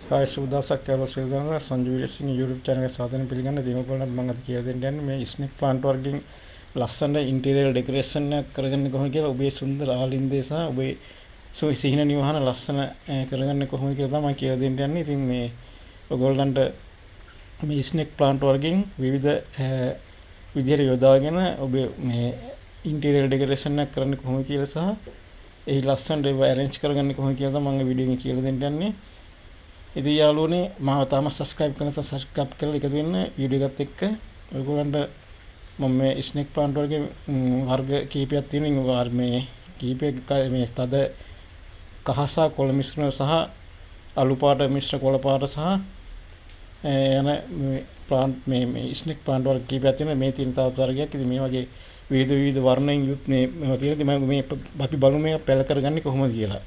Hi සුදසක් කියලා සිල්ගන්න Sanju Weerasinghe YouTube channel එක සාදරයෙන් පිළිගන්න දෙමොගොල්ලන්ට මම අද කියලා දෙන්න යන්නේ මේ ස්නේක් ප්ලාන්ට් වර්ගයෙන් ලස්සන ඉන්ටීරියර් ඩෙකොරේෂන් එකක් කරගන්නේ කොහොමද කියලා ඔබේ සුන්දර ආලින්දේ සහ ඔබේ සිහින නිවහන ලස්සන කරගන්නේ කොහොමද කියලා තමයි කියලා දෙන්න යන්නේ. ඉතින් මේ ඔයගොල්ලන්ට මේ ස්නේක් ප්ලාන්ට් වර්ගයෙන් විවිධ විදිහට යොදාගෙන ඔබේ මේ ඉන්ටීරියර් ඩෙකොරේෂන් එකක් කරන්නේ කොහොමද කියලා සහ ඒ ලස්සනට ඒව arrange කරගන්නේ කොහොමද කියලා තමයි මම වීඩියෝ එකෙන් කියලා දෙන්න යන්නේ. ඉතින් යාළුවනේ මාව තාම subscribe කරන subscribe කරලා එකතු වෙන්න වීඩියෝ එකත් එක්ක ඔයගොල්ලන්ට මම මේ ස්නේක් ප්ලාන්ට් වර්ගයේ වර්ග කීපයක් තියෙනවා. මේ කීපයක මේ තද කහස කොළ මිශ්‍රණ සහ අලු පාට මිශ්‍ර කොළ පාට සහ යන මේ ප්ලාන්ට් මේ ස්නේක් ප්ලාන්ට් වර්ග කීපයක් තියෙනවා. මේ තියෙන තවත් වර්ගයක්. ඉතින් මේ වගේ විවිධ වර්ණයෙන් යුත් මේවා තියෙනවා. මම මේ අපි බලමු මේක පැල කරගන්නේ කොහොමද කියලා.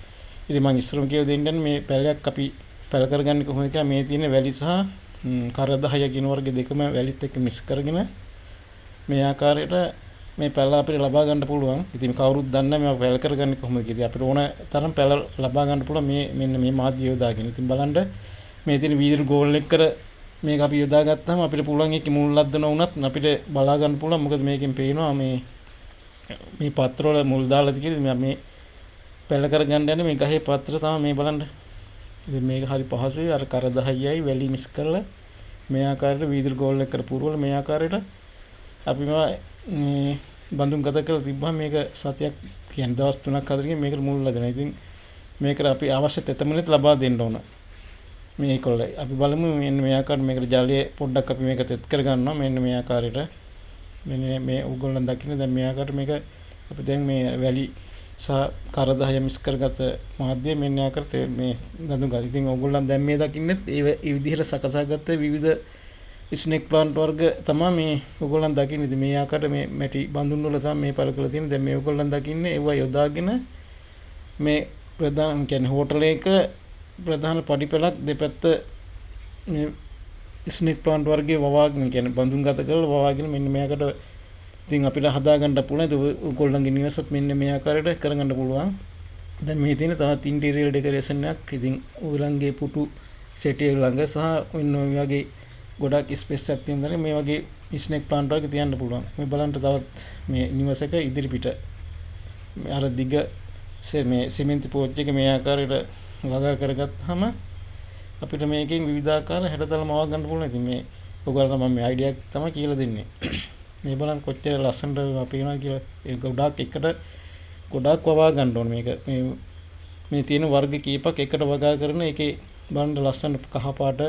ඉතින් මම ඉස්සරම කියලා දෙන්නන්නේ මේ පැලයක් අපි පැල කරගන්නේ කොහොමද කියලා. මේ තියෙන වැලි සහ කර 10 කින වර්ග දෙකම වැලිත් එක්ක මික්ස් කරගෙන මේ ආකාරයට මේ පැල අපිට ලබා ගන්න පුළුවන්. ඉතින් කවුරුත් දන්නේ නැහැ මේක පැල කරගන්නේ කොහොමද කියලා. අපිට ඕන තරම් පැල ලබා ගන්න පුළුවන් මෙන්න මේ මාධ්‍ය යොදාගෙන. ඉතින් බලන්න මේ තියෙන වීදුරු ගෝල් එක කර මේක අපි යොදා ගත්තාම අපිට පුළුවන් ඒක මුල් ලද්දන වුණත් අපිට බලා ගන්න පුළුවන්. මොකද මේකෙන් පේනවා මේ පත්‍ර වල මුල් දාලා තියෙන්නේ මේ පැල කරගන්න යන්නේ මේ ගහේ පත්‍ර තමයි මේ බලන්න. ඉතින් මේක හරි පහසුයි. අර කර 10යි වැලි මික්ස් කරලා මේ ආකාරයට වීදුරු ගෝල් එක කර පුරවලා මේ ආකාරයට අපි මේ බඳුන් ගත කරලා තිබ්බම මේක සතියක් කියන්නේ දවස් 3ක් 4කින් මේකට මුල් ලදෙනවා. ඉතින් මේකට අපි අවශ්‍ය තෙතමනෙත් ලබා දෙන්න ඕන. මේකවල අපි බලමු මෙන්න මේ ආකාරයට මේකට ජලය පොඩ්ඩක් අපි මේක තෙත් කර ගන්නවා. මෙන්න මේ ආකාරයට මෙන්න මේ ඕගොල්ලන් දකින්න දැන් මේ ආකාරයට මේක අපි දැන් මේ වැලි සහ කර 10 මික්ස් කරගත මාධ්‍ය මෙන්න ආකාරයට මේ බඳුන් ගන්න. ඉතින් ඕගොල්ලන් දැන් මේ දකින්නෙත් ඒ විදිහට සකසාගත්ත විවිධ ස්නේක් ප්ලාන්ට් වර්ග තමයි මේ ඔයගොල්ලන් දකින්නේ. ඉතින් මේ ආකාරයට මේ මැටි බඳුන් වල තමයි මේ පළ කරලා තියෙන්නේ. දැන් මේ ඔයගොල්ලන් දකින්නේ ඒවා යොදාගෙන මේ ප්‍රධාන කියන්නේ හෝටලයක ප්‍රධාන පඩිපෙළක් දෙපැත්ත මේ ස්නේක් ප්ලාන්ට් වර්ගයේ වවාගෙන කියන්නේ බඳුන් ගත කරලා වවාගෙන මෙන්න මේකට ඉතින් අපිට හදා ගන්න පුළුවන්. ඒක ඔයගොල්ලන්ගේ නිවසත් මෙන්න මේ ආකාරයට කරගන්න පුළුවන්. දැන් මේ තියෙන තවත් ඉන්ටීරියර් ඩෙකොරේෂන් එකක්. ඉතින් ඔයගොල්ලන්ගේ පුටු සෙට් එක ළඟ සහ ඔන්න ඔය වගේ ගොඩක් ස්පේස් එකක් තියෙනවා. මේ වගේ ස්නේක් ප්ලාන්ට් වර්ග තියන්න පුළුවන්. මේ බලන්න තවත් මේ නිවසක ඉදිරි පිට අර දිග මේ සිමෙන්ති පෝච්චි එක මේ ආකාරයට වගා කරගත්තාම අපිට මේකෙන් විවිධාකාර හැඩතල මවා ගන්න පුළුවන්. ඉතින් මේ ඔයගොල්ලන්ට මම මේ අයිඩියා එක තමයි කියලා දෙන්නේ. මේ බලන්න කොච්චර ලස්සනට අපේනවා කියලා. ඒක ගොඩක් එකට ගොඩක් වවා ගන්න ඕනේ. මේක මේ තියෙන වර්ග කීපයක් එකට වගා කරන එකේ බලන්න ලස්සන කහ පාට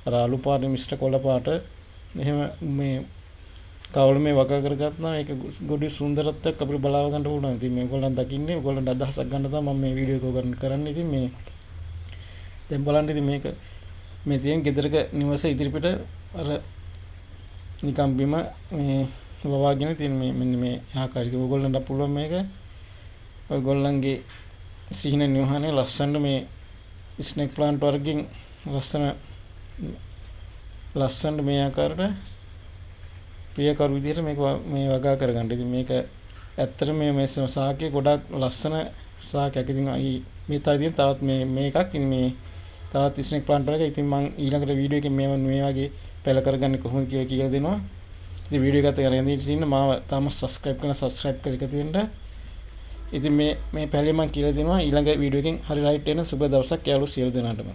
අර අලු පාට මිශ්‍ර කොළ පාට එහෙම මේ කවුල මේ වගා කරගත්තා ඒක ගොඩි සුන්දරත්වයක් අපිට බලාව ගන්න පුළුවන්. ඉතින් මේගොල්ලන් දකින්නේ ඔයගොල්ලන්ට අදහසක් ගන්න තමයි මම මේ වීඩියෝ එක කරන්නේ. ඉතින් මේ දැන් බලන්න ඉතින් මේක මේ තියෙන ගෙදරක නිවස ඉදිරිපිට අර නිකම් බිම මේ වවාගෙන තියෙන මෙන්න මේ ආකාරයට ඔයගොල්ලන්ට පුළුවන් මේක ඔයගොල්ලන්ගේ සිහින නිවහනේ ලස්සනට මේ ස්නේක් ප්ලාන්ට් වර්ගයෙන් ලස්සනට මේ ආකාරයට ප්‍රියකරු විදිහට මේක මේ වගා කරගන්න. ඉතින් මේක ඇත්තට මේ සාකේ ගොඩක් ලස්සන සාකයක්. ඉතින් මේ තියෙන තවත් මේකක් මේ තවත් ස්නේක් ප්ලාන්ට් වර්ගයක්. ඉතින් මම ඊළඟට වීඩියෝ එකේ මේ වගේ පැල කරගන්නේ කොහොමද කියලා දෙනවා. ඉතින් වීඩියෝ එකත් කරගෙන ඉන්න මාව තාම subscribe කරලා එකතු වෙන්න. ඉතින් මේ පැලේ මම කියලා දෙනවා ඊළඟ වීඩියෝ එකෙන් හරි රයිට් වෙන සුබ දවසක් යාළුවෝ සියලු දෙනාටම.